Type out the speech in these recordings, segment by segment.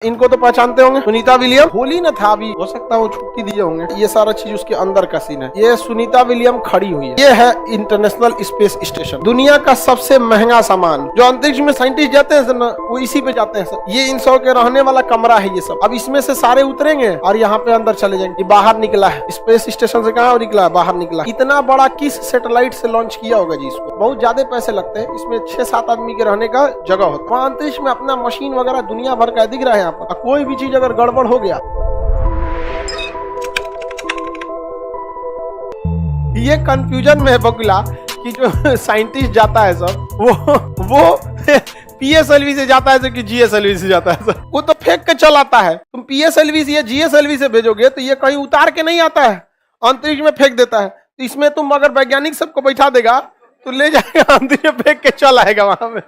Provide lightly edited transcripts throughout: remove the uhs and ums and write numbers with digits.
इनको तो पहचानते होंगे, सुनीता विलियम। होली न था, अभी हो सकता है वो छुट्टी दिए होंगे। ये सारा चीज उसके अंदर का सीन है। ये सुनीता विलियम खड़ी हुई है। ये है इंटरनेशनल स्पेस स्टेशन, दुनिया का सबसे महंगा सामान। जो अंतरिक्ष में साइंटिस्ट जाते हैं ना, वो इसी पे जाते हैं सर। ये इन 100 के रहने वाला कमरा है ये सब। अब इसमें से सारे उतरेंगे और यहाँ पे अंदर चले जाएंगे। बाहर निकला है स्पेस स्टेशन से, कहा निकला है, बाहर निकला। इतना बड़ा किस सैटेलाइट से लॉन्च किया होगा जी इसको? बहुत ज्यादा पैसे लगते हैं इसमें। 6-7 आदमी के रहने का जगह होता है। अंतरिक्ष में अपना मशीन वगैरह दुनिया भर का दिख रहा है यहाँ पर। कोई भी चीज अगर गड़बड़ हो गया, ये कंफ्यूजन में है बकुला कि जो साइंटिस्ट जाता है सब वो पीएसएलवी से जाता है कि जीएसएलवी से जाता है सर। वो तो फेंक के चल आता है। तुम पीएसएलवी से या जीएसएलवी से भेजोगे तो ये कहीं उतार के नहीं आता है, अंतरिक्ष में फेंक देता है। तो इसमें तुम अगर वैज्ञानिक सबको बैठा देगा तो ले जाएगा अंतरिक्ष में फेंक के चल आएगा वहां में।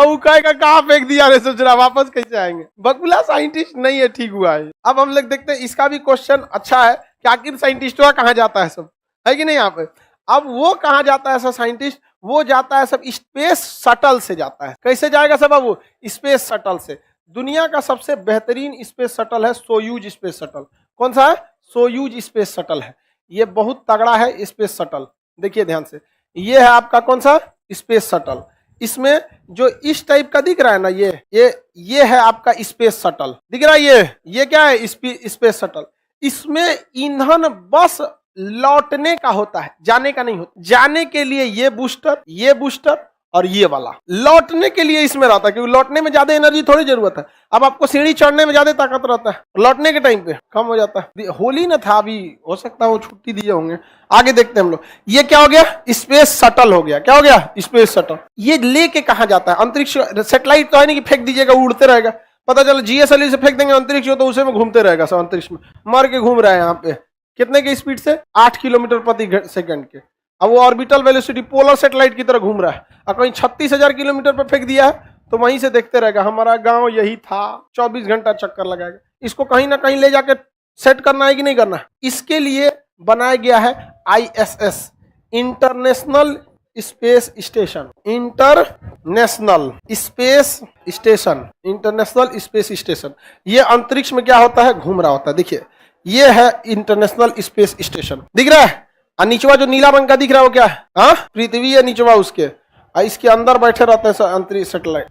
वो कहेगा कहाँ फेंक दिया रे, सोच रहा वापस कैसे आएंगे। बकुला साइंटिस्ट नहीं है, ठीक हुआ है। अब हम लोग देखते हैं इसका भी क्वेश्चन अच्छा है कि आखिर साइंटिस्टों कहाँ जाता है सब, है कि नहीं यहाँ पे। अब वो कहाँ जाता है सब साइंटिस्ट? वो जाता है सब स्पेस शटल से जाता है। कैसे जाएगा सब? अब वो स्पेस शटल से। दुनिया का सबसे बेहतरीन स्पेस शटल है सोयूज स्पेस शटल। कौन सा है? सोयूज स्पेस शटल है। ये बहुत तगड़ा है स्पेस शटल। देखिए ध्यान से, ये है आपका कौन सा स्पेस शटल। इसमें जो इस टाइप का दिख रहा है ना, ये है आपका स्पेस शटल। दिख रहा है ये क्या है? Space shuttle. इसमें ईंधन बस लौटने का होता है, जाने का नहीं होता। जाने के लिए ये बूस्टर और ये वाला लौटने के लिए इसमें रहता है, क्योंकि लौटने में ज्यादा एनर्जी थोड़ी जरूरत है। अब आपको सीढ़ी चढ़ने में ज्यादा ताकत रहता है, लौटने के टाइम पे कम हो जाता है। होली न था, अभी हो सकता है वो छुट्टी दिए होंगे। आगे देखते हैं हम लोग। ये क्या हो गया? स्पेस शटल हो गया। क्या हो गया? Space shuttle. ये लेके कहाँ जाता है? अंतरिक्ष। सेटेलाइट तो है नहीं कि फेंक दीजिएगा उड़ते रहेगा। पता चला जीएसएलवी से फेंक देंगे अंतरिक्ष तो उसे में घूमते रहेगा सब। अंतरिक्ष में मर के घूम रहा है यहाँ पे। कितने की स्पीड से? 8 किलोमीटर प्रति सेकंड के। अब वो ऑर्बिटल वेलोसिटी पोलर सैटेलाइट की तरह घूम रहा है। और कहीं 36,000 किलोमीटर पर फेंक दिया है तो वहीं से देखते रहेगा हमारा गांव यही था। 24 घंटा चक्कर लगाएगा। इसको कहीं ना कहीं ले जाकर सेट करना है कि नहीं करना है? इसके लिए बनाया गया है ISS, international space station. International space station. ये अंतरिक्ष में क्या होता है? घूम रहा होता है। देखिए ये है इंटरनेशनल स्पेस स्टेशन। दिख रहा है? और नीचवा जो नीला रंग का दिख रहा है वो क्या है? हाँ, पृथ्वी है नीचवा उसके। इसके अंदर बैठे रहते हैं अंतरिक्ष सैटेलाइट।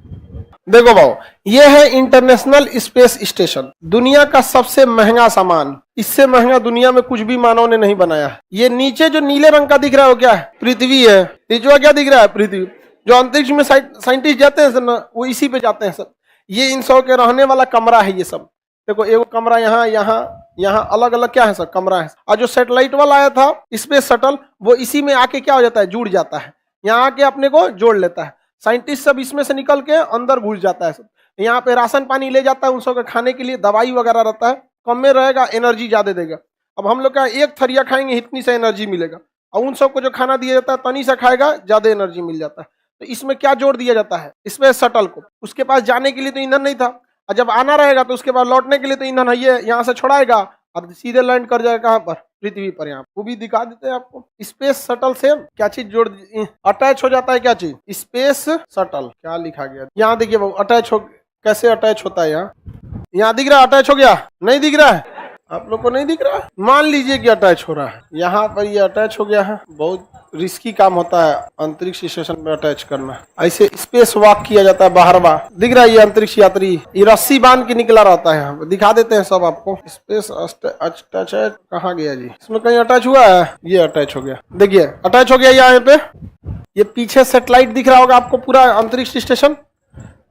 देखो भाव, ये है इंटरनेशनल स्पेस स्टेशन, दुनिया का सबसे महंगा सामान। इससे महंगा दुनिया में कुछ भी मानव ने नहीं बनाया है। ये नीचे जो नीले रंग का दिख रहा है वो क्या है? पृथ्वी है। नीचवा क्या दिख रहा है? पृथ्वी। जो अंतरिक्ष में साइंटिस्ट जाते हैं ना, वो इसी पे जाते हैं सब। ये इन 100 के रहने वाला कमरा है ये सब। देखो एगो कमरा यहाँ अलग अलग क्या है सब कमरा है। और जो सैटेलाइट वाला आया था स्पेस शटल, वो इसी में आके क्या हो जाता है? जुड़ जाता है। यहाँ आके अपने को जोड़ लेता है। साइंटिस्ट सब इसमें से निकल के अंदर घुस जाता है सब। यहाँ पे राशन पानी ले जाता है उन सब के खाने के लिए, दवाई वगैरह रहता है। कम में रहेगा, एनर्जी ज्यादा देगा। अब हम लोग का एक थरिया खाएंगे इतनी सा एनर्जी मिलेगा, और उन सबको जो खाना दिया जाता है तनी सा खाएगा, ज्यादा एनर्जी मिल जाता है। तो इसमें क्या जोड़ दिया जाता है? स्पेस शटल को। उसके पास जाने के लिए तो ईंधन नहीं था, और जब आना रहेगा तो उसके बाद लौटने के लिए तो ईंधन है। यहाँ से छोड़ाएगा और सीधे लैंड कर जाएगा कहाँ पर? पृथ्वी पर। यहाँ वो भी दिखा देते हैं आपको। स्पेस शटल से क्या चीज जोड़ अटैच हो जाता है? क्या चीज? Space shuttle. क्या लिखा गया यहाँ देखिए वो अटैच हो, कैसे अटैच होता है। यहाँ दिख रहा है अटैच हो गया? नहीं दिख रहा है? आप लोग को नहीं दिख रहा है? मान लीजिए कि अटैच हो रहा है। यहाँ पर ये अटैच हो गया है। बहुत रिस्की काम होता है अंतरिक्ष स्टेशन में अटैच करना। ऐसे स्पेस वॉक किया जाता है बाहरवा। दिख रहा है ये अंतरिक्ष यात्री, ये रस्सी बांध के निकला रहता है। यहाँ दिखा देते हैं सब आपको। स्पेस अटैच कहाँ गया जी? इसमें कहीं अटैच हुआ है? ये अटैच हो गया। देखिए अटैच हो गया यहाँ पे। ये पीछे सेटेलाइट दिख रहा होगा आपको, पूरा अंतरिक्ष स्टेशन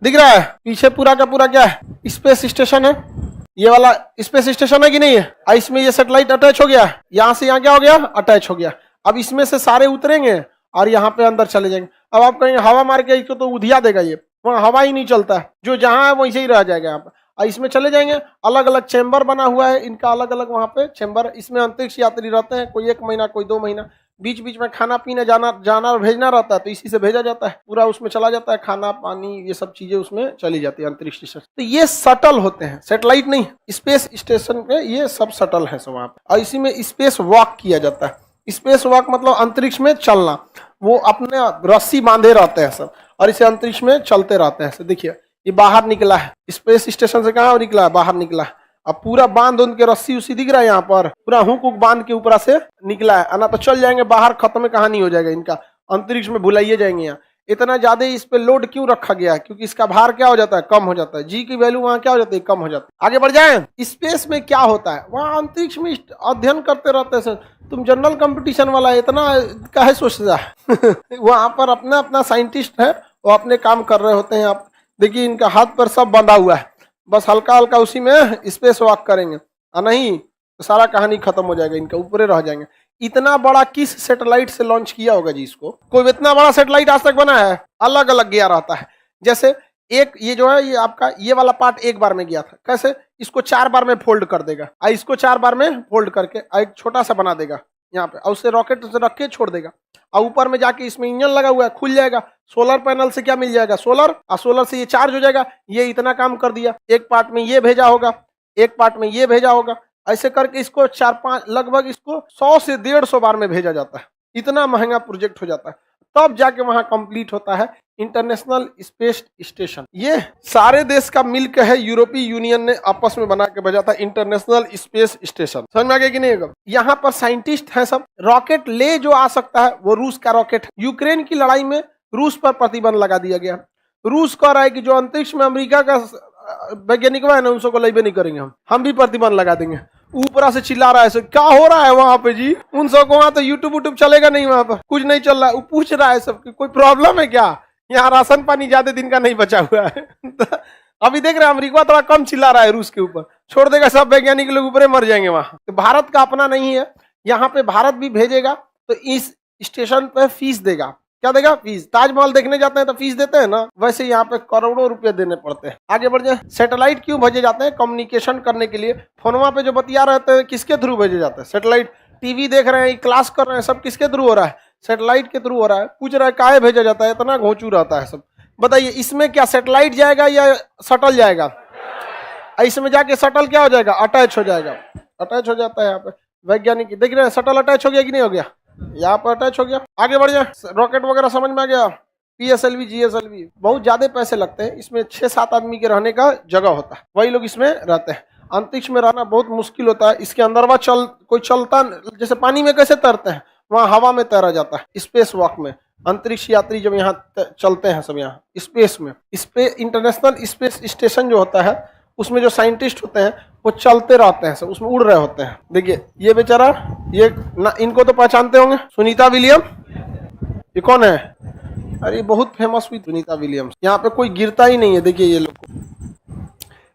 दिख रहा है। पीछे पूरा का पूरा क्या है? स्पेस स्टेशन है। ये वाला स्पेस स्टेशन है कि नहीं है? इसमें ये सैटेलाइट अटैच हो गया। यहाँ से यहाँ क्या हो गया? अटैच हो गया। अब इसमें से सारे उतरेंगे और यहाँ पे अंदर चले जाएंगे। अब आप कहेंगे हवा मार के इसको तो उधिया देगा, ये वहाँ हवा ही नहीं चलता है। जो जहाँ है वैसे ही रह जाएगा यहाँ पे। और इसमें चले जाएंगे। अलग अलग चैम्बर बना हुआ है इनका, अलग अलग वहाँ पे चैम्बर। इसमें अंतरिक्ष यात्री रहते हैं, कोई 1 महीना, कोई 2 महीना। बीच बीच में खाना पीने जाना और भेजना रहता है, तो इसी से भेजा जाता है। पूरा उसमें चला जाता है, खाना पानी ये सब चीजें उसमें चली जाती है अंतरिक्ष स्टेशन। तो ये शटल होते हैं, सैटेलाइट नहीं। स्पेस स्टेशन पे ये सब शटल है सब वहाँ पे। और इसी में स्पेस वॉक किया जाता है। स्पेस वॉक मतलब अंतरिक्ष में चलना। वो अपने रस्सी बांधे रहते हैं सब और इसे अंतरिक्ष में चलते रहते हैं। देखिए ये बाहर निकला है, स्पेस स्टेशन से कहाँ निकला है, बाहर निकला है। अब पूरा बांध उन के रस्सी उसी दिख रहा है यहाँ पर, पूरा हुक हुक बांध के ऊपर से निकला है, ना तो चल जाएंगे बाहर, खत्म कहानी हो जाएगा इनका, अंतरिक्ष में भुलाइए जाएंगे यहाँ। इतना ज्यादा इस पे लोड क्यों रखा गया है, क्योंकि इसका भार क्या हो जाता है, कम हो जाता है, जी की वैल्यू वहाँ क्या हो जाती है, कम हो जाती है। आगे बढ़ जाए, स्पेस में क्या होता है, वहाँ अंतरिक्ष में अध्ययन करते रहते हैं। तुम जनरल कंपटीशन वाला इतना काहे सोचता है वहाँ पर अपना अपना साइंटिस्ट है, वो अपने काम कर रहे होते हैं। आप देखिए इनका हाथ पर सब बंधा हुआ है, बस हल्का हल्का उसी में स्पेस वॉक करेंगे, और नहीं तो सारा कहानी खत्म हो जाएगा, इनका ऊपर रह जाएंगे। इतना बड़ा किस सैटेलाइट से लॉन्च किया होगा जी इसको, कोई इतना बड़ा सैटेलाइट आज तक बना है, अलग अलग गया रहता है। जैसे एक ये जो है, ये आपका ये वाला पार्ट एक बार में गया था, कैसे, इसको 4 बार में फोल्ड कर देगा, इसको 4 बार में फोल्ड करके एक छोटा सा बना देगा यहाँ पे, और उसे रॉकेट से रख के छोड़ देगा, और ऊपर में जाके इसमें इंजन लगा हुआ है, खुल जाएगा। सोलर पैनल से क्या मिल जाएगा, सोलर, और सोलर से ये चार्ज हो जाएगा। ये इतना काम कर दिया, एक पार्ट में ये भेजा होगा, एक पार्ट में ये भेजा होगा, ऐसे करके इसको 4-5 लगभग इसको 100 से 150 बार में भेजा जाता है। इतना महंगा प्रोजेक्ट हो जाता है, तब जाके वहां कंप्लीट होता है इंटरनेशनल स्पेस स्टेशन। ये सारे देश का मिलकर है, यूरोपीय यूनियन ने आपस में बना के भेजा था इंटरनेशनल स्पेस स्टेशन। समझ में आ गया कि नहीं? यहाँ पर साइंटिस्ट है सब, रॉकेट ले जो आ सकता है वो रूस का रॉकेट। यूक्रेन की लड़ाई में रूस पर प्रतिबंध लगा दिया गया। रूस कह रहा है कि जो अंतरिक्ष में अमेरिका का वैज्ञानिक है ना, उन सबको लेबे नहीं करेंगे, हम भी प्रतिबंध लगा देंगे। ऊपर से चिल्ला रहा है, सर क्या हो रहा है वहां पे जी, उन सबको वहां तो यूट्यूब चलेगा नहीं, वहां पर कुछ नहीं चल रहा है। वो पूछ रहा है सब कोई प्रॉब्लम है क्या, यहाँ राशन पानी ज्यादा दिन का नहीं बचा हुआ है अभी देख रहे हैं अमेरिका थोड़ा कम चिल्ला रहा है रूस के ऊपर, छोड़ देगा सब वैज्ञानिक लोग ऊपर मर जाएंगे वहां। तो भारत का अपना नहीं है, यहाँ पे भारत भी भेजेगा तो इस स्टेशन पे फीस देगा। क्या देगा? फीस। ताजमहल देखने जाते हैं तो फीस देते हैं ना, वैसे यहाँ पे करोड़ों रुपए देने पड़ते हैं। आगे बढ़ जाए, सैटेलाइट क्यों भेजे जाते हैं? कम्युनिकेशन करने के लिए। फोनवा पे जो बतिया रहते हैं किसके थ्रू भेजे जाते हैं? सैटेलाइट। टीवी देख रहे हैं, क्लास कर रहे हैं, सब किसके थ्रू हो रहा है? सैटेलाइट के थ्रू हो रहा है। पूछ रहा है काहे भेजा जाता है, इतना घोंचू रहता है सब। बताइए इसमें क्या सैटेलाइट जाएगा या शटल जाएगा? इसमें जाके शटल क्या हो जाएगा? अटैच हो जाएगा। अटैच हो जाता है यहाँ पे। वैज्ञानिक देख रहे हैं शटल अटैच हो गया कि नहीं हो गया? यहाँ पर अटैच हो गया। आगे बढ़ जाए, रॉकेट वगैरह समझ में आ गया। PSLV GSLV बहुत ज्यादा पैसे लगते हैं इसमें। 6-7 आदमी के रहने का जगह होता है, वही लोग इसमें रहते हैं। अंतरिक्ष में रहना बहुत मुश्किल होता है। इसके अंदर वह कोई चलता, जैसे पानी में कैसे तैरते हैं, वहाँ हवा में तैरा जाता है। स्पेस वॉक में अंतरिक्ष यात्री जब यहाँ चलते हैं सब, यहाँ स्पेस में, इंटरनेशनल स्पेस स्टेशन जो होता है उसमें जो साइंटिस्ट होते हैं वो चलते रहते हैं सब, उसमें उड़ रहे होते हैं। देखिए ये बेचारा, ये ना, इनको तो पहचानते होंगे, सुनीता विलियम। ये कौन है? अरे बहुत फेमस हुई सुनीता विलियम्स। यहाँ पे कोई गिरता ही नहीं है। देखिए ये लोग,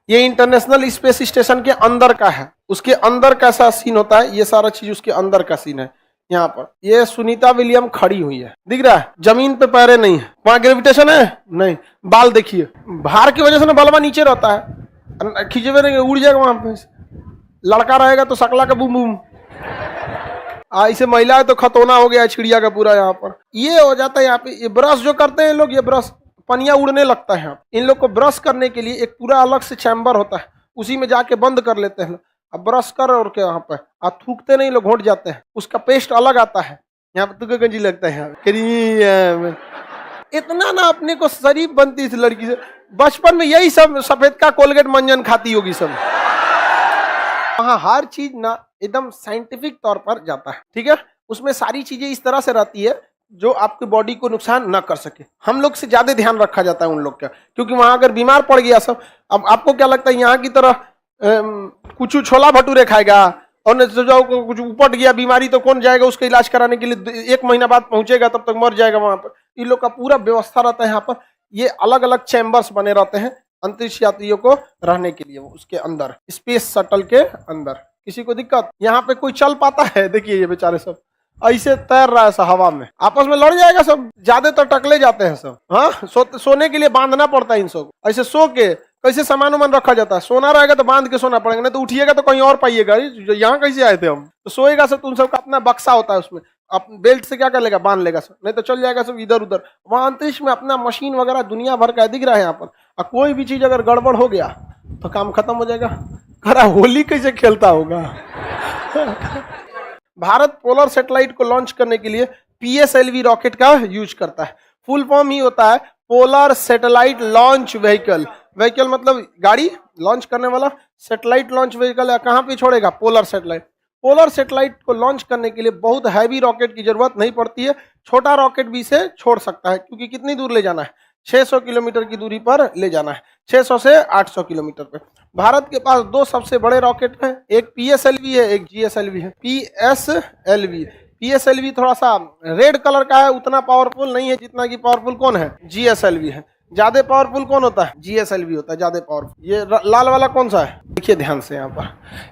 ये इंटरनेशनल स्पेस स्टेशन के अंदर का है। उसके अंदर कैसा सीन होता है, ये सारा चीज उसके अंदर का सीन है। यहाँ पर ये सुनीता विलियम खड़ी हुई है, दिख रहा है? जमीन पे पैरे नहीं है। वहां ग्रेविटेशन है नहीं। बाल देखिए, भार की वजह से ना बलवा नीचे रहता है, खींचे हुए रहेंगे उड़ जाएगा। वहां पे लड़का रहेगा तो सकला का बूम बूम, इसे महिला है तो खतौना हो गया चिड़िया का पूरा। यहाँ पर ये हो जाता है। यहाँ पे ये ब्रश जो करते हैं लोग, ये ब्रश पनिया उड़ने लगता है। इन लोग को ब्रश करने के लिए एक पूरा अलग से चैम्बर होता है, उसी में जाके बंद कर लेते हैं। अब ब्रश कर और के वहां पर थूकते नहीं लोग, घोट जाते हैं। उसका पेस्ट अलग आता है। यहाँ पे तुके गंजी लगता है। इतना ना अपने को शरीफ बनती इस लड़की से। बचपन में यही सब सफेद का कोलगेट मंजन खाती होगी सब। वहाँ हर चीज ना एकदम साइंटिफिक तौर पर जाता है, ठीक है? उसमें सारी चीजें इस तरह से रहती है जो आपकी बॉडी को नुकसान न कर सके। हम लोग से ज्यादा ध्यान रखा जाता है उन लोग का, क्योंकि वहां अगर बीमार पड़ गया सब। अब आपको क्या लगता है यहाँ की तरह कुछ छोला भटूरे खाएगा और जो कुछ उपट गया बीमारी तो कौन जाएगा उसका इलाज कराने के लिए? 1 महीना बाद पहुंचेगा तब तक मर जाएगा वहां पर। इन लोग का पूरा व्यवस्था रहता है यहाँ पर। ये अलग अलग चैम्बर्स बने रहते हैं अंतरिक्ष यात्रियों को रहने के लिए। उसके अंदर स्पेस शटल के अंदर किसी को दिक्कत? यहाँ पे कोई चल पाता है? देखिए ये बेचारे सब ऐसे तैर रहा है सब हवा में, आपस में लड़ जाएगा सब। ज्यादा तो टकले जाते हैं सब। हाँ, सोने के लिए बांधना पड़ता है इन सब। ऐसे सो के कैसे सामान उमान रखा जाता है? सोना रहेगा तो बांध के सोना पड़ेगा, नहीं तो उठिएगा तो कहीं और पाइएगा। यहाँ कैसे आए थे हम? तो सोएगा सब, तुम सबका अपना बक्सा होता है, उसमें आप बेल्ट से क्या कर लेगा? बांध लेगा सब, नहीं तो चल जाएगा सब इधर उधर। वहां अंतरिक्ष में अपना मशीन वगैरह दुनिया भर का दिख रहा है यहाँ पर। और कोई भी चीज अगर गड़बड़ हो गया तो काम खत्म हो जाएगा। खरा होली कैसे खेलता होगा भारत पोलर सैटेलाइट को लॉन्च करने के लिए PSLV रॉकेट का यूज करता है। फुल फॉर्म ही होता है polar satellite launch vehicle. Vehicle मतलब गाड़ी, लॉन्च करने वाला। सैटेलाइट लॉन्च व्हीकल है, कहाँ पे छोड़ेगा? Polar satellite. पोलर सैटेलाइट को लॉन्च करने के लिए बहुत हैवी रॉकेट की जरूरत नहीं पड़ती है, छोटा रॉकेट भी इसे छोड़ सकता है, क्योंकि कितनी दूर ले जाना है? 600 किलोमीटर की दूरी पर ले जाना है, 600 से 800 किलोमीटर पे। भारत के पास दो सबसे बड़े रॉकेट हैं, एक PSLV है, एक GSLV है। PSLV थोड़ा सा रेड कलर का है, उतना पावरफुल नहीं है जितना कि पावरफुल कौन है? GSLV है। ज्यादा पावरफुल कौन होता है? GSLV होता है ज्यादा पावरफुल। ये लाल वाला कौन सा है? देखिए ध्यान से यहाँ पर,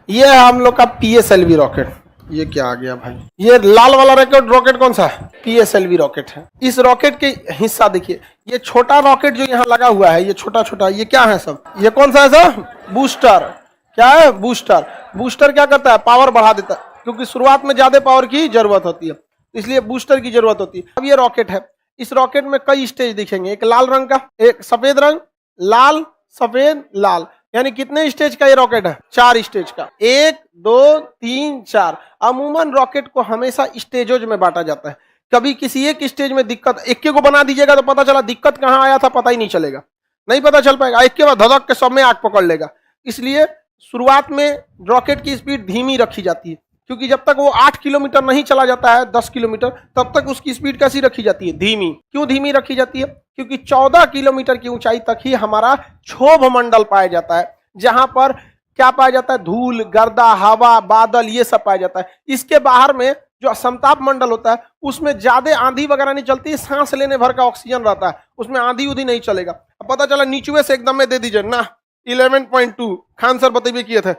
ये है हम लोग का PSLV रॉकेट। ये क्या आ गया भाई? ये लाल वाला रॉकेट कौन सा है? PSLV रॉकेट है। इस रॉकेट के हिस्सा देखिए, ये छोटा रॉकेट जो यहाँ लगा हुआ है, ये छोटा छोटा, ये क्या है सब? ये कौन सा है सर? बूस्टर। क्या है? बूस्टर। बूस्टर क्या करता है? पावर बढ़ा देता है, क्योंकि शुरुआत में ज्यादा पावर की जरूरत होती है, इसलिए बूस्टर की जरूरत होती है। अब ये रॉकेट है, इस रॉकेट में कई स्टेज दिखेंगे, एक लाल रंग का, एक सफेद रंग, लाल सफेद लाल, यानी कितने स्टेज का ये रॉकेट है? 4 स्टेज का। 1 2 3 4। अमूमन रॉकेट को हमेशा स्टेजों में बांटा जाता है। कभी किसी एक स्टेज में दिक्कत, एक को बना दीजिएगा तो पता चला दिक्कत कहाँ आया था पता ही नहीं चलेगा, नहीं पता चल पाएगा, एक के बाद धधक के सब में आग पकड़ लेगा। इसलिए शुरुआत में रॉकेट की स्पीड धीमी रखी जाती है, क्योंकि जब तक वो 8 किलोमीटर नहीं चला जाता है, 10 किलोमीटर, तब तक उसकी स्पीड कैसी रखी जाती है? धीमी। क्यों धीमी रखी जाती है? क्योंकि 14 किलोमीटर की ऊंचाई तक ही हमारा क्षोभ मंडल पाया जाता है, जहां पर क्या पाया जाता है? धूल, गर्दा, हवा, बादल, ये सब पाया जाता है। इसके बाहर में जो समताप मंडल होता है, उसमें ज्यादा आंधी वगैरह नहीं चलती, सांस लेने भर का ऑक्सीजन रहता है, उसमें आंधी उधी नहीं चलेगा। अब पता चला नीचुए से एकदम में दे दीजिए ना 11.2 खान सर बतेबे किए थे,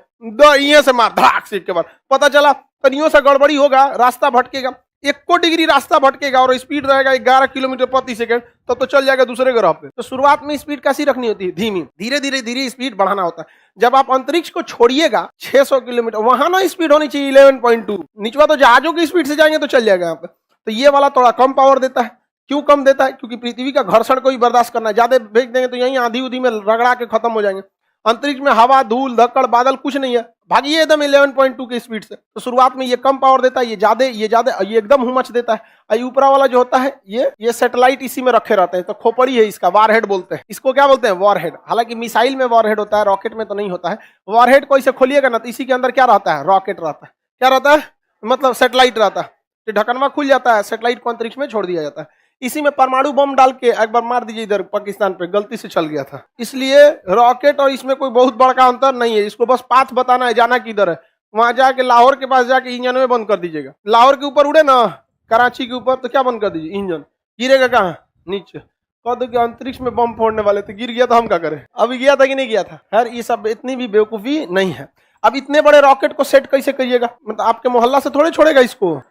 ये से मार धड़ाक से के बाद पता चला तनियों से गड़बड़ी होगा, रास्ता भटकेगा, 1 डिग्री रास्ता भटकेगा और स्पीड रहेगा 11 किलोमीटर प्रति सेकंड, तब तो चल जाएगा दूसरे ग्रह पे। तो शुरुआत में स्पीड कैसी रखनी होती है? धीमी। धीरे धीरे स्पीड बढ़ाना होता है। जब आप अंतरिक्ष को छोड़िएगा 600 किलोमीटर, वहां ना स्पीड होनी चाहिए 11.2। निचवा तो जहाजों की स्पीड से जाएंगे तो चल जाएगा यहाँ पे। तो ये वाला थोड़ा कम पावर देता है। क्यों कम देता है? क्योंकि पृथ्वी का घर्षण को ही बर्दाश्त करना है, ज्यादा भेज देंगे तो यहीं आंधी उधी में रगड़ा के खत्म हो जाएंगे। अंतरिक्ष में हवा, धूल, धक्कड़, बादल कुछ नहीं है, भागिए एकदम 11.2 की स्पीड से। तो शुरुआत में ये कम पावर देता है, ये ज्यादा ये एकदम हुमच देता है। ऊपरा वाला जो होता है ये सैटेलाइट इसी में रखे रहते हैं, तो खोपड़ी है इसका, वॉरहेड बोलते हैं इसको। क्या बोलते हैं? वॉरहेड। हालांकि मिसाइल में वॉरहेड होता है, रॉकेट में तो नहीं होता है। वॉरहेड को इसे खोलिएगा ना तो इसी के अंदर क्या रहता है? रॉकेट रहता है। क्या रहता है? मतलब सैटेलाइट रहता है। तो ढकनवा खुल जाता है, सैटेलाइट को अंतरिक्ष में छोड़ दिया जाता है। इसी में परमाणु बम डाल के एक बार मार दीजिए, इधर पाकिस्तान पे गलती से चल गया था। इसलिए रॉकेट और इसमें कोई बहुत बड़ा अंतर नहीं है, इसको बस पाथ बताना है, जाना किधर है। वहां जाके लाहौर के पास जाके इंजन में बंद कर दीजिएगा। लाहौर के ऊपर उड़े ना, कराची के ऊपर, तो क्या बंद कर दीजिए? इंजन। गिरेगा कहाँ? नीचे। कह दो कि अंतरिक्ष में बम फोड़ने वाले, तो गिर गया तो हम क्या करें? अभी गया था कि नहीं गया था? खैर ये सब इतनी भी बेवकूफी नहीं है। अब इतने बड़े रॉकेट को सेट कैसे करिएगा? मतलब आपके मोहल्ला से थोड़े छोड़ेगा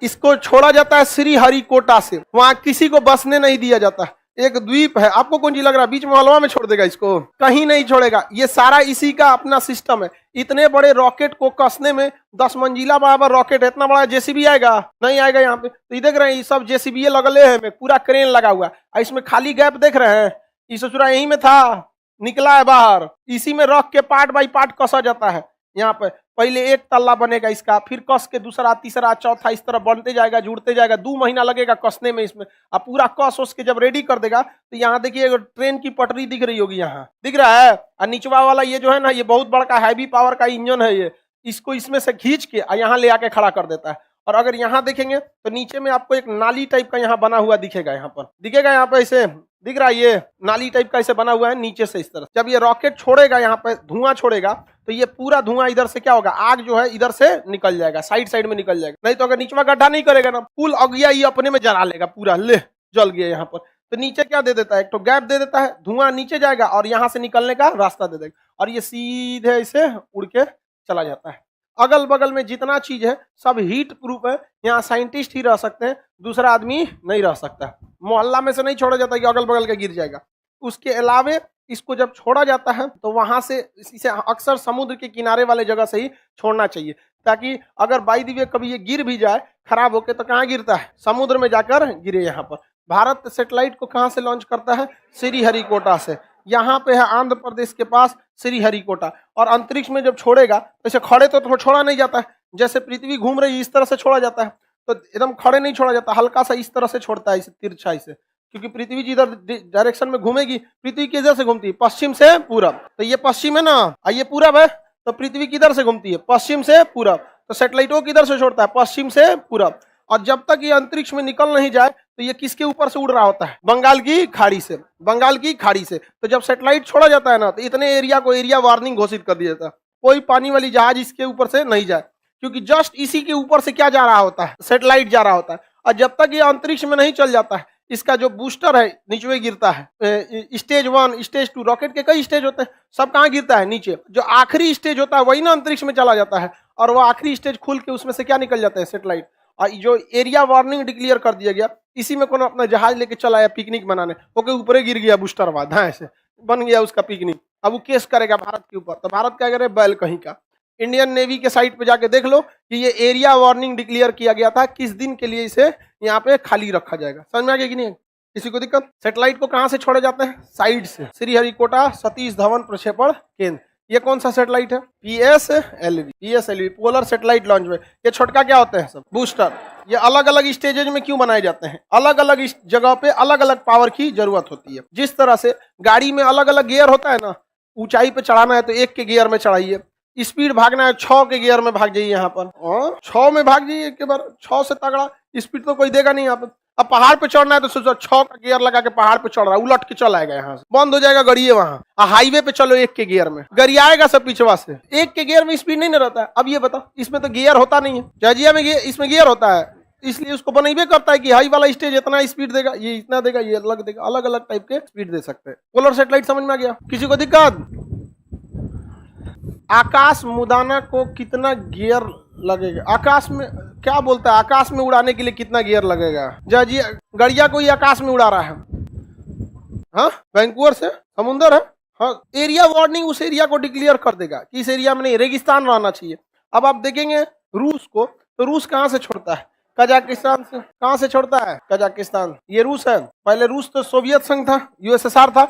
इसको छोड़ा जाता है श्रीहरिकोटा से, वहां किसी को बसने नहीं दिया जाता। एक द्वीप है, आपको कौन चीज लग रहा है बीच मोहल्ला में छोड़ देगा इसको? कहीं नहीं छोड़ेगा। ये सारा इसी का अपना सिस्टम है। इतने बड़े रॉकेट को कसने में 10 मंजिला बराबर रॉकेट है, इतना बड़ा जेसीबी आएगा? नहीं आएगा। यहाँ पे तो देख रहे हैं, ये सब जेसीबी लगले है, पूरा क्रेन लगा हुआ है। इसमें खाली गैप देख रहे हैं, ये ससुरा यहीं में था, निकला है बाहर। इसी में रख के पार्ट बाई पार्ट कसा जाता है। यहाँ पे पहले एक तल्ला बनेगा इसका, फिर कस के दूसरा, तीसरा, चौथा, इस तरह बनते जाएगा, जुड़ते जाएगा। 2 महीना लगेगा कसने में इसमें। अब पूरा कस उसके जब रेडी कर देगा तो यहाँ देखिए ट्रेन की पटरी दिख रही होगी, यहाँ दिख रहा है। और निचवा वाला ये जो है ना, ये बहुत बड़ा हैवी पावर का इंजन है। ये इसको इसमें से खींच के यहाँ ले आके खड़ा कर देता है। और अगर यहाँ देखेंगे तो नीचे में आपको एक नाली टाइप का यहाँ बना हुआ दिखेगा, यहाँ पर दिखेगा, यहाँ पे ऐसे दिख रहा है, ये नाली टाइप का ऐसे बना हुआ है नीचे से इस तरह। जब ये रॉकेट छोड़ेगा, यहाँ पे धुआं छोड़ेगा, तो ये पूरा धुआं इधर से क्या होगा? आग जो है इधर से निकल जाएगा, साइड में निकल जाएगा। नहीं तो अगर नीचवा गड्ढा नहीं करेगा ना, फुल अगिया ये अपने में जला लेगा पूरा, ले जल गया यहाँ पर। तो नीचे क्या दे देता है? एक तो गैप दे देता है, धुआं नीचे जाएगा और यहाँ से निकलने का रास्ता दे देगा, और ये सीधे इसे उड़ के चला जाता है। अगल बगल में जितना चीज है सब हीट प्रूफ है, यहाँ साइंटिस्ट ही रह सकते हैं, दूसरा आदमी नहीं रह सकता। मोहल्ला में से नहीं छोड़ा जाता कि अगल बगल का गिर जाएगा। उसके अलावे इसको जब छोड़ा जाता है तो वहां से इसे अक्सर समुद्र के किनारे वाले जगह से ही छोड़ना चाहिए, ताकि अगर बाई दी वे कभी ये गिर भी जाए खराब होके, तो कहाँ गिरता है? समुद्र में जाकर गिरे। यहाँ पर भारत सैटेलाइट को कहाँ से लॉन्च करता है? श्रीहरिकोटा से। यहाँ पे है आंध्र प्रदेश के पास श्रीहरिकोटा। और अंतरिक्ष में जब छोड़ेगा, ऐसे खड़े तो छोड़ा नहीं जाता है, जैसे पृथ्वी घूम रही है इस तरह से छोड़ा जाता है। तो एकदम खड़े नहीं छोड़ा जाता, हल्का सा इस तरह से छोड़ता है, इसे तिरछाई से। क्योंकि पृथ्वी जिधर डायरेक्शन में घूमेगी, पृथ्वी किधर से घूमती है? पश्चिम से पूरब। तो ये पश्चिम है ना, ये पूरब है, तो पृथ्वी किधर से घूमती है? पश्चिम से पूरब। तो सैटेलाइट को किधर से छोड़ता है? पश्चिम से पूरब। और जब तक ये अंतरिक्ष में निकल नहीं जाए तो ये किसके ऊपर से उड़ रहा होता है? बंगाल की खाड़ी से। बंगाल की खाड़ी से। तो जब सैटेलाइट छोड़ा जाता है ना, तो इतने एरिया को एरिया वार्निंग घोषित कर दिया जाता है, कोई पानी वाली जहाज इसके ऊपर से नहीं जाए, क्योंकि जस्ट इसी के ऊपर से क्या जा रहा होता है? सैटेलाइट जा रहा होता है। और जब तक ये अंतरिक्ष में नहीं चल जाता है, इसका जो बूस्टर है नीचे गिरता है। स्टेज 1, स्टेज 2, रॉकेट के कई स्टेज होते हैं, सब कहाँ गिरता है? नीचे। जो आखिरी स्टेज होता है वही ना अंतरिक्ष में चला जाता है, और वो आखिरी स्टेज खुल के उसमें से क्या निकल जाता है? सैटेलाइट। और जो एरिया वार्निंग डिक्लेयर कर दिया गया, इसी में कोनो अपना जहाज लेके चला आया पिकनिक बनाने, ओके ऊपर गिर गया बूस्टर बाद, हाँ ऐसे बन गया उसका पिकनिक। अब वो केस करेगा भारत के ऊपर, तो भारत क्या करे? बैल कहीं का। इंडियन नेवी के साइट पे जाके देख लो कि ये एरिया वार्निंग डिक्लेयर किया गया था, किस दिन के लिए इसे यहाँ पे खाली रखा जाएगा। समझ में आ गया कि नहीं? किसी को दिक्कत? सैटेलाइट को कहाँ से छोड़े जाते हैं? साइड से। श्रीहरिकोटा सतीश धवन प्रक्षेपण केंद्र। ये कौन सा सैटेलाइट है? PSLV पोलर सैटेलाइट लॉन्च में। ये छोटका क्या होते हैं? सब बूस्टर। ये अलग अलग स्टेजेज में क्यों बनाए जाते हैं? अलग अलग जगह पे अलग अलग पावर की जरूरत होती है। जिस तरह से गाड़ी में अलग अलग गियर होता है ना, ऊंचाई पे चढ़ाना है तो 1 के गियर में चढ़ाइए, स्पीड भागना है 6 के गियर में भाग जाइए यहाँ पर, और 6 में भाग जाइए एक बार। 6 से तगड़ा स्पीड तो कोई देगा नहीं यहाँ पे। अब पहाड़ पे चढ़ना है तो सोचो 6 का गियर लगा के पहाड़ पे चढ़ रहा है, उलट के चल आएगा, यहाँ से बंद हो जाएगा गड़िए वहां। हाईवे पे चलो 1 के गियर में, गड़ी आएगा सब पिछवा से। 1 के गियर में स्पीड नहीं ना रहता है। अब ये बताओ, इसमें तो गियर होता नहीं है, जजिया में इसमें गियर होता है, इसलिए उसको बनाइए करता है कि हाई वाला स्टेज इतना स्पीड देगा, ये इतना देगा, ये अलग देगा, अलग अलग टाइप के स्पीड दे सकते हैं। पोलर सैटेलाइट समझ में आ गया? किसी को दिक्कत? आकाश मुदाना को कितना गियर लगेगा? आकाश में क्या बोलता है? आकाश में उड़ाने के लिए कितना गियर लगेगा? जी गड़िया को ही आकाश में उड़ा रहा है, हाँ वैंकूवर से समुंदर है, हाँ। एरिया वार्निंग उस एरिया को डिक्लेयर कर देगा कि इस एरिया में नहीं, रेगिस्तान रहना चाहिए। अब आप देखेंगे रूस को, तो रूस कहाँ से छोड़ता है? कजाकिस्तान से। कहाँ से छोड़ता है? कजाकिस्तान। ये रूस है। पहले रूस तो सोवियत संघ था, USSR था,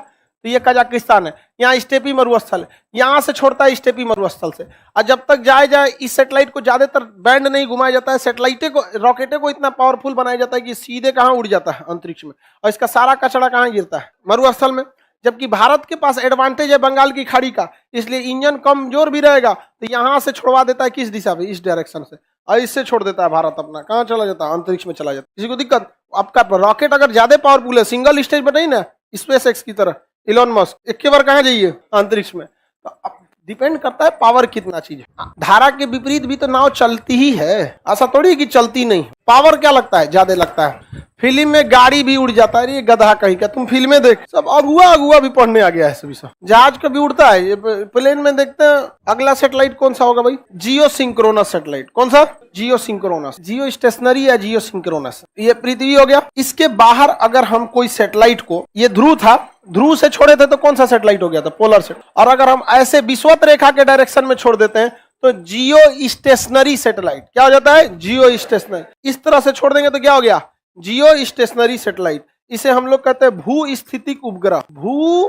तो ये कजाकिस्तान है। यहाँ स्टेपी मरुस्थल है, यहाँ से छोड़ता है स्टेपी मरुस्थल से। और जब तक जाए इस सैटेलाइट को ज्यादातर बैंड नहीं घुमाया जाता है, सैटेलाइटे को, रॉकेटे को इतना पावरफुल बनाया जाता है कि सीधे कहाँ उड़ जाता है? अंतरिक्ष में। और इसका सारा कचरा कहाँ गिरता है? मरुस्थल में। जबकि भारत के पास एडवांटेज है बंगाल की खाड़ी का, इसलिए इंजन कमजोर भी रहेगा, तो यहाँ से छोड़वा देता है किस दिशा में? इस डायरेक्शन से, और इससे छोड़ देता है भारत अपना। कहाँ चला जाता है? अंतरिक्ष में चला जाता है। किसी को दिक्कत? आपका रॉकेट अगर ज्यादा पावरफुल है, सिंगल स्टेज पर नहीं ना, SpaceX की तरह, इलॉन मस्क, एक के बार कहाँ जाइए? अंतरिक्ष में। तो अब डिपेंड करता है पावर कितना चीज है। धारा के विपरीत भी तो नाव चलती ही है, ऐसा थोड़ी कि चलती नहीं। पावर क्या लगता है? ज्यादा लगता है। फिल्म में गाड़ी भी उड़ जाता है, ये गधा कहीं का। तुम फिल्में देख, सब अगुआ भी पढ़ने आ गया है सभी सब। जहाज का भी उड़ता है, ये प्लेन में देखते हैं। अगला सैटेलाइट कौन सा होगा भाई? जियो सिंक्रोनस सैटेलाइट। कौन सा? जियो सिंक्रोनस। जियो स्टेशनरी या जियो सिंक्रोनस। ये पृथ्वी हो गया। इसके बाहर अगर हम कोई सैटेलाइट को, ये ध्रुव था, ध्रुव से छोड़े थे तो कौन सा सैटेलाइट हो गया था? Polar satellite. और अगर हम ऐसे विषुवत रेखा के डायरेक्शन में छोड़ देते हैं तो जियो स्टेशनरी सैटेलाइट। क्या हो जाता है? जियो स्टेशनरी। इस तरह से छोड़ देंगे तो क्या हो गया? जियो स्टेशनरी सैटेलाइट। इसे हम लोग कहते हैं भू स्थितिक उपग्रह। भू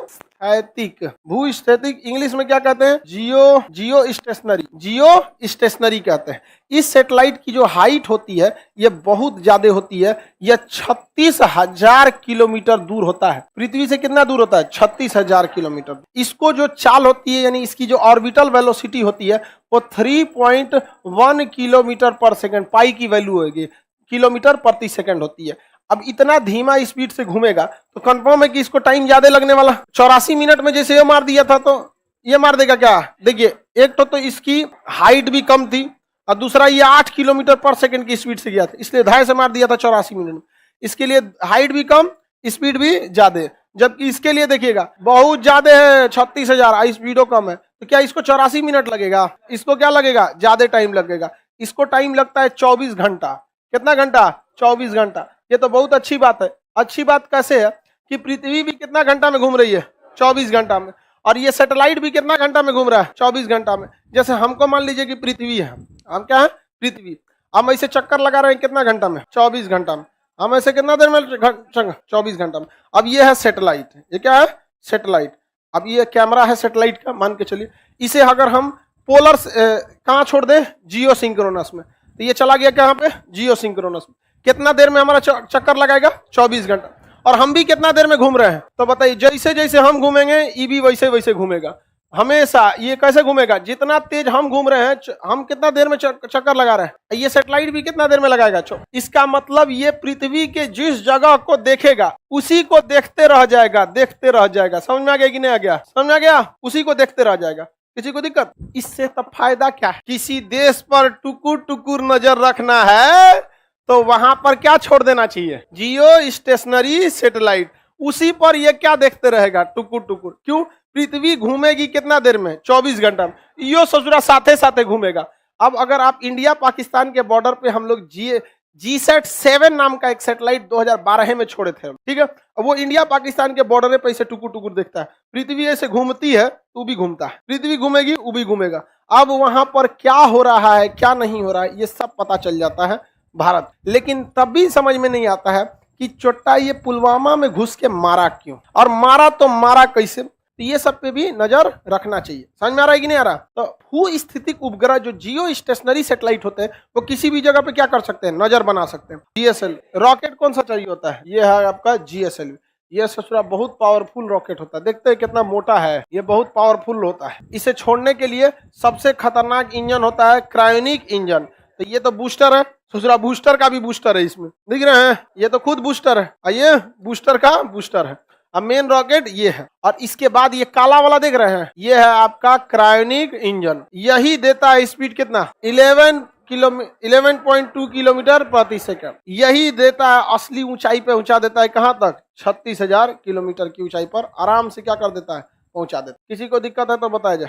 स्थितिक इंग्लिश में क्या कहते हैं? जियो स्टेशनरी कहते हैं। इस सैटेलाइट की जो हाइट होती है ये बहुत ज्यादा होती है। यह 36,000 किलोमीटर दूर होता है। पृथ्वी से कितना दूर होता है? 36,000 किलोमीटर। इसको जो चाल होती है, यानी इसकी जो ऑर्बिटल वेलोसिटी होती है, वो 3.1 किलोमीटर पर सेकेंड, पाई की वैल्यू होगी, किलोमीटर प्रति सेकंड होती है। अब इतना धीमा स्पीड से घूमेगा तो कंफर्म है कि इसको टाइम ज्यादा लगने वाला। 84 मिनट में जैसे ये मार दिया था तो ये मार देगा क्या? देखिए, एक तो इसकी हाइट भी कम थी, और दूसरा ये 8 किलोमीटर पर सेकंड की स्पीड से गया था, इसलिए 2.5 से मार दिया था 84 मिनट में। इसके लिए हाइट भी कम, स्पीड भी ज्यादा। जबकि इसके लिए देखिएगा बहुत ज्यादा है, 36,000, स्पीडो कम है, तो क्या इसको 84 मिनट लगेगा? इसको क्या लगेगा? ज्यादा टाइम लगेगा। इसको टाइम लगता है 24 घंटा। कितना घंटा? 24 घंटा। ये तो बहुत अच्छी बात है। अच्छी बात कैसे है कि पृथ्वी भी कितना घंटा में घूम रही है? 24 घंटा में। और ये सैटेलाइट भी कितना घंटा में घूम रहा है? 24 घंटा में। जैसे हमको मान लीजिए कि पृथ्वी है, हम क्या है? पृथ्वी। हम ऐसे चक्कर लगा रहे हैं कितना घंटा में? 24 घंटा में। हम ऐसे कितना देर में? 24 घंटा में। अब ये है सैटेलाइट। ये क्या है? सैटेलाइट। अब ये कैमरा है सैटेलाइट का, मान के चलिए। इसे अगर हम पोलर कहाँ छोड़ दें? जियो सिंक्रोनस में, तो ये चला गया कहाँ पे? जियो सिंक्रोनस में। कितना देर में हमारा चक्कर लगाएगा? 24 घंटा। और हम भी कितना देर में घूम रहे हैं? तो बताइए, जैसे जैसे हम घूमेंगे ये भी वैसे वैसे घूमेगा हमेशा। ये कैसे घूमेगा? जितना तेज हम घूम रहे हैं, हम कितना देर में चक्कर लगा रहे हैं, ये सैटेलाइट भी कितना देर में लगाएगा। इसका मतलब ये पृथ्वी के जिस जगह को देखेगा उसी को देखते रह जाएगा, देखते रह जाएगा। समझ में आ गया कि नहीं आ गया? समझ में आ गया? उसी को देखते रह जाएगा। किसी को दिक्कत? इससे तब फायदा क्या है? किसी देश पर टुकुर टुकुर नजर रखना है तो वहां पर क्या छोड़ देना चाहिए? जियो स्टेशनरी सैटेलाइट। उसी पर ये क्या देखते रहेगा? टुकुर टुकुर। क्यों? पृथ्वी घूमेगी कितना देर में? 24 घंटा में। यो ससुरा साथे साथे घूमेगा। अब अगर आप इंडिया पाकिस्तान के बॉर्डर पे हम लोग GSAT-7 नाम का एक सैटेलाइट 2012 में छोड़े थे, ठीक है। अब वो इंडिया पाकिस्तान के बॉर्डर पे ऐसे टुकुर टुकुर देखता है। पृथ्वी ऐसे घूमती है तो भी घूमता है, पृथ्वी घूमेगी वो भी घूमेगा। अब वहां पर क्या हो रहा है क्या नहीं हो रहा है ये सब पता चल जाता है भारत। लेकिन तब भी समझ में नहीं आता है कि चोट्टा ये पुलवामा में घुस के मारा क्यों, और मारा तो मारा कैसे। तो ये सब पे भी नजर रखना चाहिए। समझ में आ रहा है कि नहीं आ रहा? तो भू स्थितिक उपग्रह जो जियो स्टेशनरी सैटेलाइट होते हैं वो किसी भी जगह पे क्या कर सकते हैं? नजर बना सकते हैं। GSL रॉकेट कौन सा चाहिए होता है? ये है आपका GSL। ये ससुरा बहुत पावरफुल रॉकेट होता है। देखते हैं कितना मोटा है, ये बहुत पावरफुल होता है। इसे छोड़ने के लिए सबसे खतरनाक इंजन होता है क्रायोनिक इंजन। तो ये तो बूस्टर है ससुरा, बूस्टर का भी बूस्टर है इसमें, दिख रहे हैं? ये तो खुद बूस्टर है, ये बूस्टर का बूस्टर है। अब मेन रॉकेट ये है, और इसके बाद ये काला वाला देख रहे हैं, ये है आपका क्रायोनिक इंजन। यही देता है स्पीड कितना? 11.2 किलोमीटर प्रति सेकंड। यही देता है असली ऊंचाई पे ऊंचा देता है। कहां तक? 36,000 किलोमीटर की ऊंचाई पर आराम से क्या कर देता है? पहुंचा देता है। किसी को दिक्कत है तो बताया जाए।